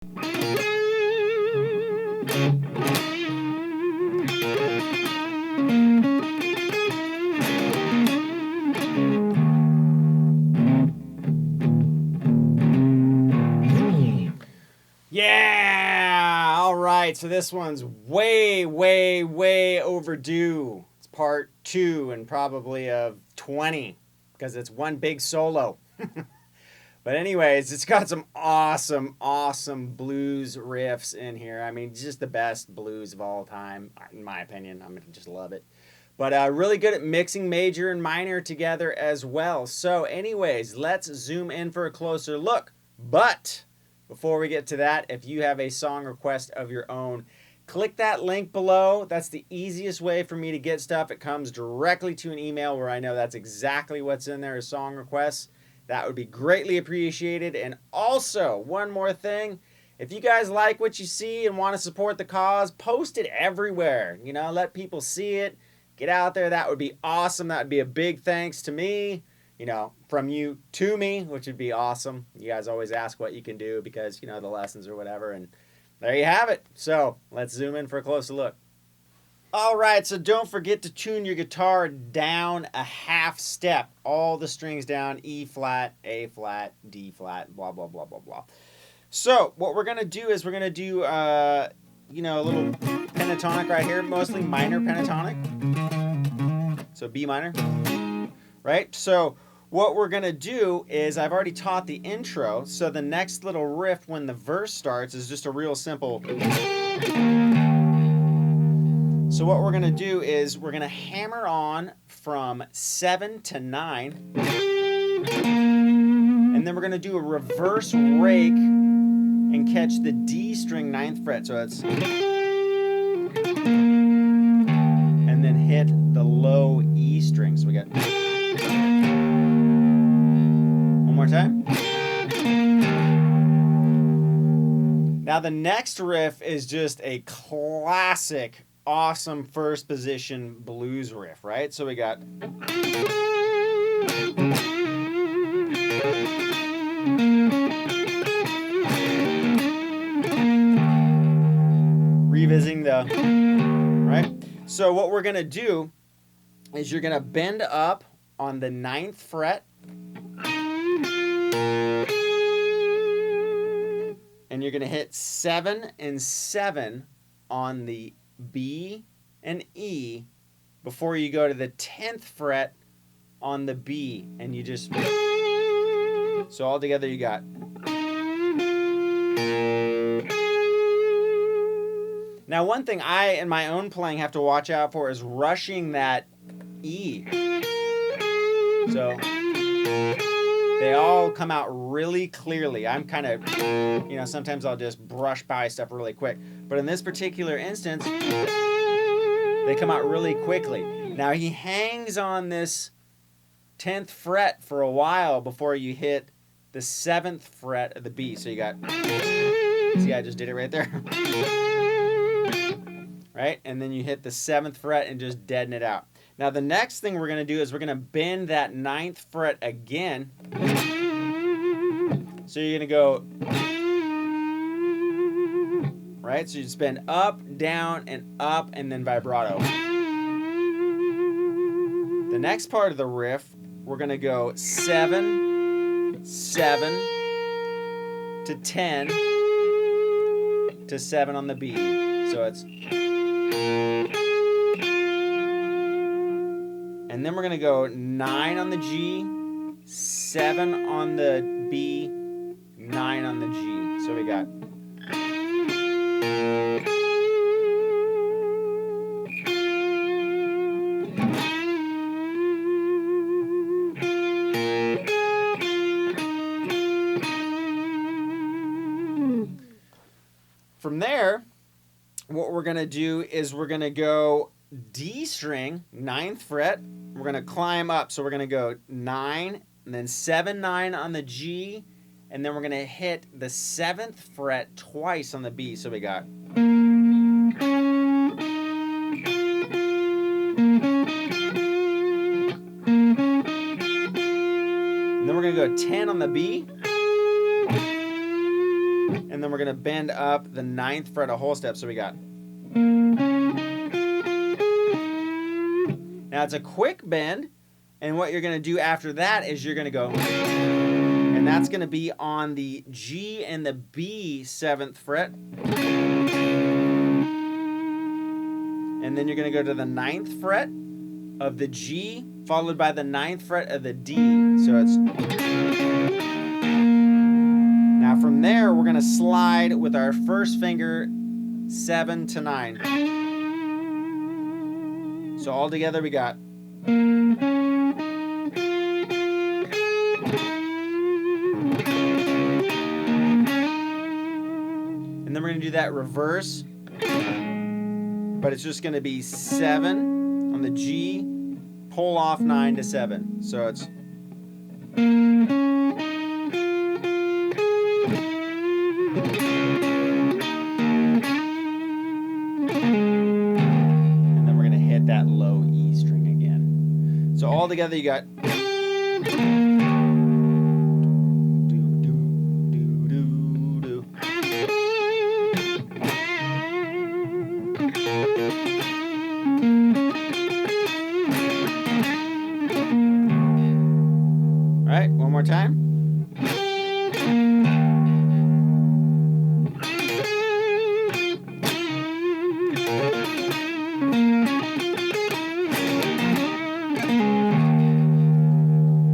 Yeah! All right, so this one's way, way, way overdue. It's part 2 and probably of 20 because it's one big solo. But anyways, it's got some awesome, awesome blues riffs in here. I mean, just the best blues of all time, in my opinion. I just love it. But really good at mixing major and minor together as well. So anyways, let's zoom in for a closer look. But before we get to that, if you have a song request of your own, click that link below. That's the easiest way for me to get stuff. It comes directly to an email where I know that's exactly what's in there as song requests. That would be greatly appreciated. And also, one more thing, if you guys like what you see and want to support the cause, post it everywhere. You know, let people see it. Get out there. That would be awesome. That would be a big thanks to me, you know, from you to me, which would be awesome. You guys always ask what you can do because, you know, the lessons or whatever. And there you have it. So let's zoom in for a closer look. All right, so don't forget to tune your guitar down a half step. All the strings down, E flat, A flat, D flat, blah, blah, blah, blah, blah. So what we're going to do is we're going to do, you know, a little pentatonic right here, mostly minor pentatonic. So B minor, right? So what we're going to do is I've already taught the intro, so the next little riff when the verse starts is just a real simple. So what we're going to do is we're going to hammer on from 7 to 9. And then we're going to do a reverse rake and catch the D string 9th fret. So it's. And then hit the low E string. So we got. One more time. Now the next riff is just a classic, awesome first position blues riff, right? So we got revisiting the, right? So what we're gonna do is you're gonna bend up on the 9th fret and you're gonna hit 7 and 7 on the B and E before you go to the 10th fret on the B, and you just, so all together you got. Now one thing I in my own playing have to watch out for is rushing that E. So they all come out really clearly. I'm kind of, you know, sometimes I'll just brush by stuff really quick. But in this particular instance, they come out really quickly. Now he hangs on this 10th fret for a while before you hit the 7th fret of the B. So you got, see, I just did it right there. Right? And then you hit the 7th fret and just deaden it out. Now the next thing we're going to do is we're going to bend that 9th fret again. So you're going to go, right? So you just bend up, down, and then vibrato. The next part of the riff, we're going to go 7, 7 to 10 to 7 on the B. So it's, and then we're going to go 9 on the G, 7 on the B, 9 on the G. So we got. From there, what we're going to do is we're going to go D string, 9th fret. We're going to climb up. So we're going to go 9, and then 7, 9 on the G, and then we're going to hit the 7th fret twice on the B. So we got. And then we're going to go 10 on the B. and then we're gonna bend up the 9th fret a whole step. So we got. Now it's a quick bend, and what you're gonna do after that is you're gonna go, and that's gonna be on the G and the B 7th fret. And then you're gonna go to the 9th fret of the G, followed by the 9th fret of the D. So it's. Now from there, we're gonna slide with our first finger 7 to 9. So all together we got. And then we're gonna do that reverse, but it's just gonna be 7 on the G, pull off 9 to 7. So it's. And then we're gonna hit that low E string again. So all together you got. All right, one more time.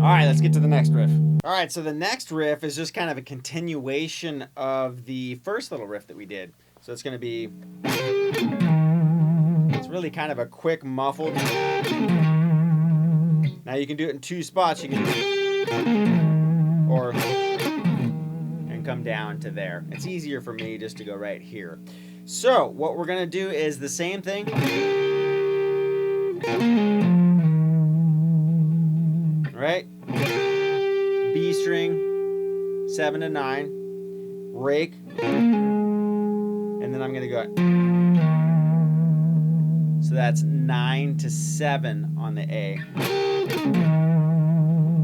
All right, let's get to the next riff. All right, so the next riff is just kind of a continuation of the first little riff that we did. So it's going to be, it's really kind of a quick muffled. Now you can do it in 2 spots. You can do it, or, and come down to there. It's easier for me just to go right here. So what we're going to do is the same thing. Right? B string, 7 to 9, rake, and then I'm going to go. So that's 9 to 7 on the A.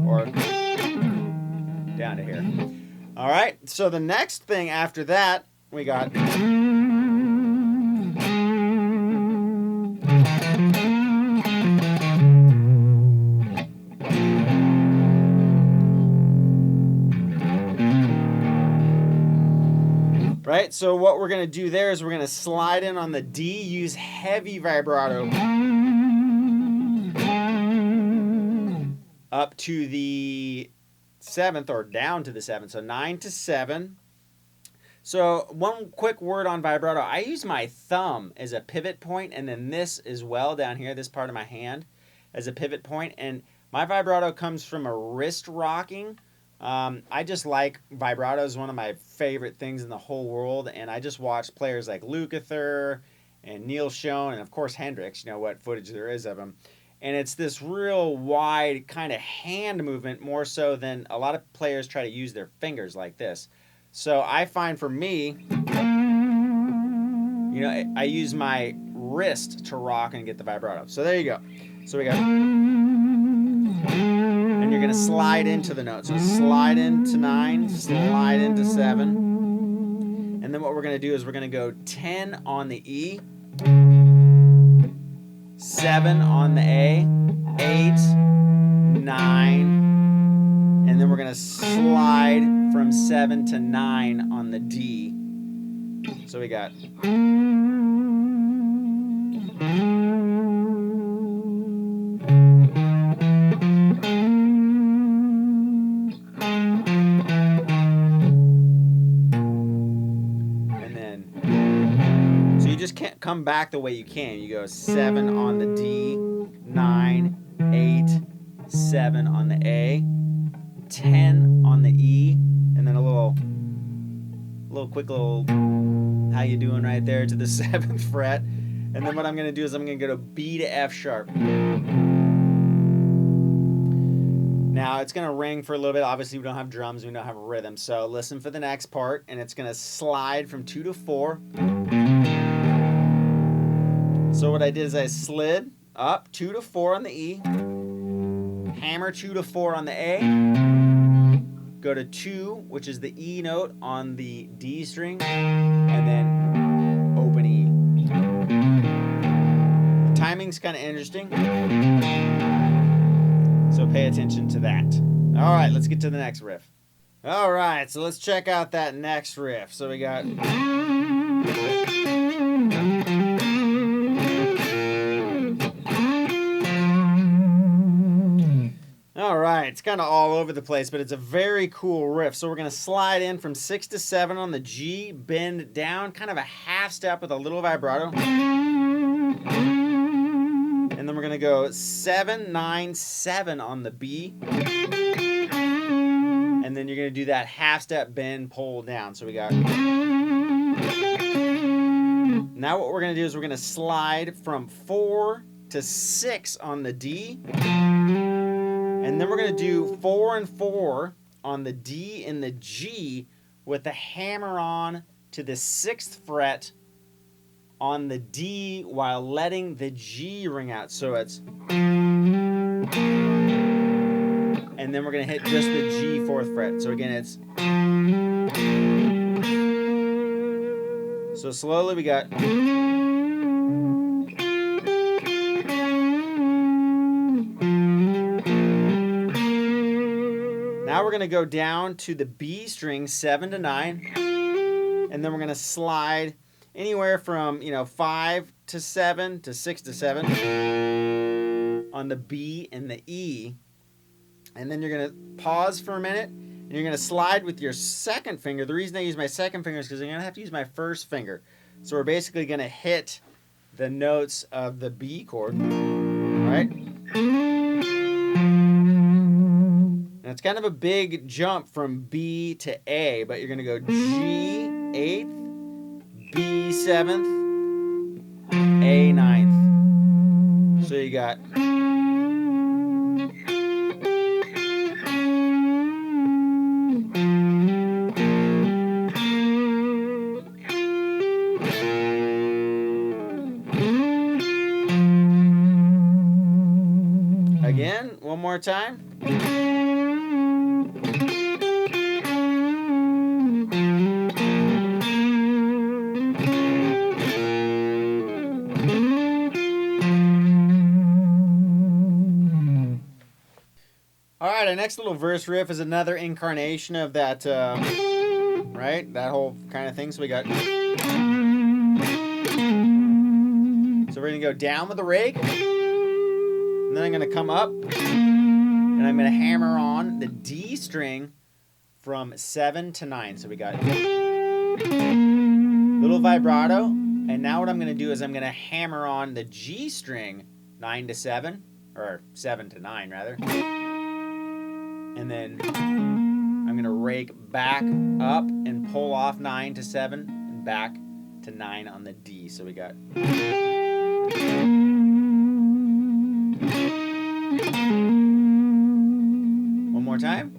Or down to here. All right, so the next thing after that, we got. Right, so what we're going to do there is we're going to slide in on the D, use heavy vibrato up to the 7th or down to the 7th, so 9 to 7. So one quick word on vibrato, I use my thumb as a pivot point, and then this as well down here, this part of my hand as a pivot point, and my vibrato comes from a wrist rocking. I just like vibrato is one of my favorite things in the whole world, and I just watch players like Lukather and Neil Schon and of course Hendrix, you know what footage there is of him, and it's this real wide kind of hand movement more so than a lot of players try to use their fingers like this. So I find for me, you know, I use my wrist to rock and get the vibrato. So there you go. So we got. And you're going to slide into the note. So slide into 9, slide into 7. And then what we're going to do is we're going to go 10 on the E, 7 on the A, 8, 9, and then we're going to slide from 7 to 9 on the D. So we got. Can't come back the way you can. You go 7 on the D, 9, 8, 7 on the A, 10 on the E, and then a little quick little how you doing right there to the 7th fret. And then what I'm going to do is I'm going to go to B to F sharp. Now it's going to ring for a little bit. Obviously we don't have drums, we don't have a rhythm. So listen for the next part, and it's going to slide from 2 to 4. So what I did is I slid up 2 to 4 on the E, hammer 2 to 4 on the A, go to 2, which is the E note on the D string, and then open E. The timing's kind of interesting, so pay attention to that. All right, let's get to the next riff. All right, so let's check out that next riff. So we got... All right, it's kind of all over the place, but it's a very cool riff. So we're going to slide in from 6 to 7 on the G, bend down, kind of a half step with a little vibrato. And then we're going to go 7, 9, 7 on the B. And then you're going to do that half step bend, pull down. So we got... Now what we're going to do is we're going to slide from 4 to 6 on the D. And then we're going to do 4 and 4 on the D and the G with the hammer on to the 6th fret on the D while letting the G ring out. So it's... And then we're going to hit just the G 4th fret. So again, it's... So slowly we got... Now we're going to go down to the B string, 7 to 9, and then we're going to slide anywhere from 5 to 7 to 6 to 7 on the B and the E, and then you're going to pause for a minute, and you're going to slide with your second finger. The reason I use my second finger is because I'm going to have to use my first finger. So we're basically going to hit the notes of the B chord, right? And it's kind of a big jump from B to A, but you're going to go G 8th, B 7th, A 9th. So you got... Again, one more time. All right, our next little verse riff is another incarnation of that, right? That whole kind of thing. So we got... So we're going to go down with the rake. And then I'm going to come up. And I'm going to hammer on the D string from 7 to 9. So we got... Little vibrato. And now what I'm going to do is I'm going to hammer on the G string 9 to 7. Or 7 to 9, rather. And then I'm going to rake back up and pull off 9 to 7 and back to 9 on the D. So we got... One more time.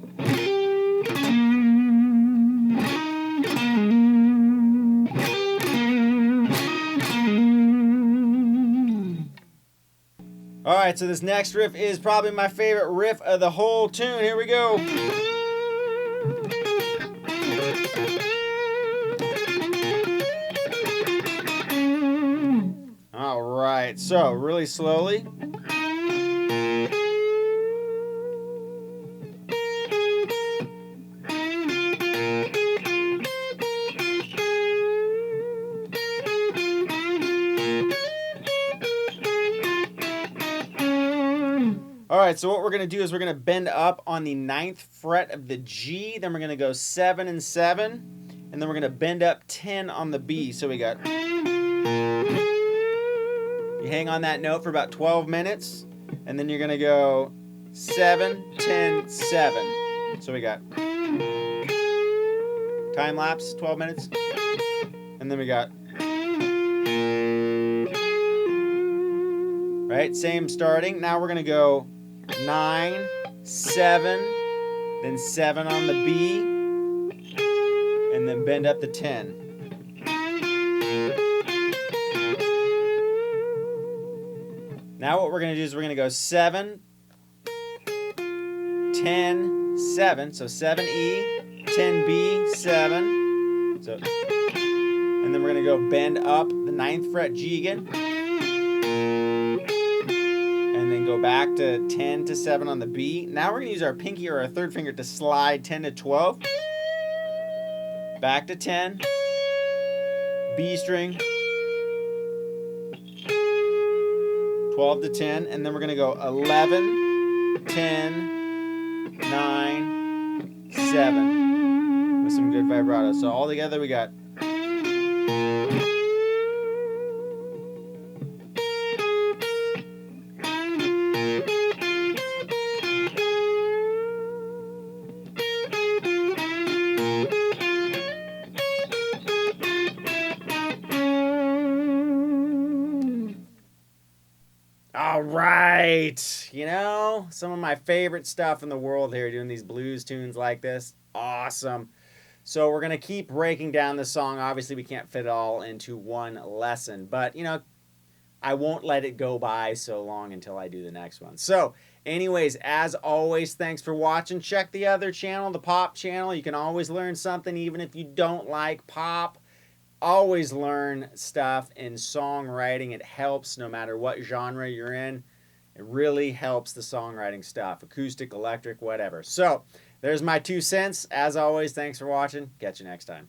All right, so this next riff is probably my favorite riff of the whole tune. Here we go. All right, so really slowly. All right, so what we're going to do is we're going to bend up on the 9th fret of the G, then we're going to go 7 and 7, and then we're going to bend up 10 on the B. So we got... You hang on that note for about 12 minutes, and then you're going to go 7, 10, 7. So we got... Time lapse, 12 minutes, and then we got... Right, same starting. Now we're going to go 9, 7, then 7 on the B, and then bend up to 10. Now what we're going to do is we're going to go 7, 10, 7. So 7E, 10B, 7. So, and then we're going to go bend up the 9th fret jigen. And then go back to 10 to 7 on the B. Now we're going to use our pinky or our third finger to slide 10 to 12. Back to 10. B string. 12 to 10. And then we're going to go 11, 10, 9, 7. With some good vibrato. So all together we got. All right, you know, some of my favorite stuff in the world here, doing these blues tunes like this. Awesome. So we're going to keep breaking down this song. Obviously, we can't fit it all into one lesson, but, you know, I won't let it go by so long until I do the next one. So, anyways, as always, thanks for watching. Check the other channel, the pop channel. You can always learn something, even if you don't like pop. Always learn stuff in songwriting. It helps no matter what genre you're in. It really helps the songwriting stuff. Acoustic, electric, whatever. So, there's my 2 cents. As always, thanks for watching. Catch you next time.